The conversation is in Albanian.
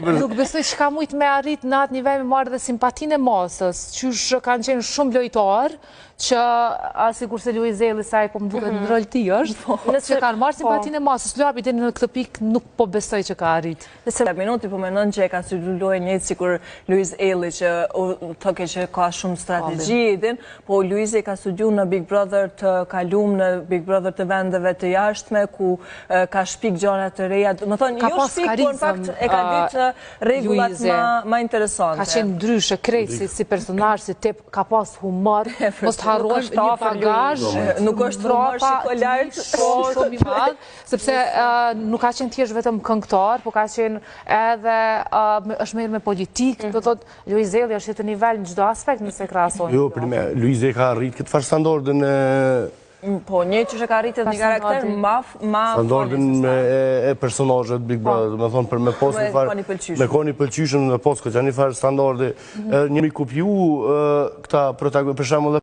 Nuk besoj që ka mujt me arrit në atë nivel me marrë dhe simpatinë e masës, që kanë qenë shumë lojtarë, që asikur se Luiz Elli saj po më duket në rol ti është, që kanë marrë simpatinë e masës, Luapi dhe në këtë pikë nuk po besoj që ka arrit. Nëse minuti po menon që e ka studiuar njëjtë sikur Luiz Elli që thoke që ka shumë strategji, po Luizi ka studiuar në Big Brother të kaluam në Big Brother të vendeve të jashtme ku ka shpik gjëra të reja. Do të thonë jo shpik, por në fakt e ka ditë rregullat më interesante. Ka qenë ndryshe krejt si personazh, si tip ka pas humor, mos harrojmë një bagazh, nuk është humor shikollart, shumë i madh, sepse nuk ka qenë thjesht vetëm këngëtar, por ka qenë edhe është merr me politikë, do thotë Luiz Elli është në nivel në çdo aspekt nëse krahasojmë. Jo, për me Luiz Elli ka arrit këtë farë standardin po një që ka arritet një karakter ma standardin e personazhet Big Brother, do të thonë për me pas një farë me koni pëlqyeshëm në pas që janë një farë standardi, një mi kopju këta protagonistë për shembull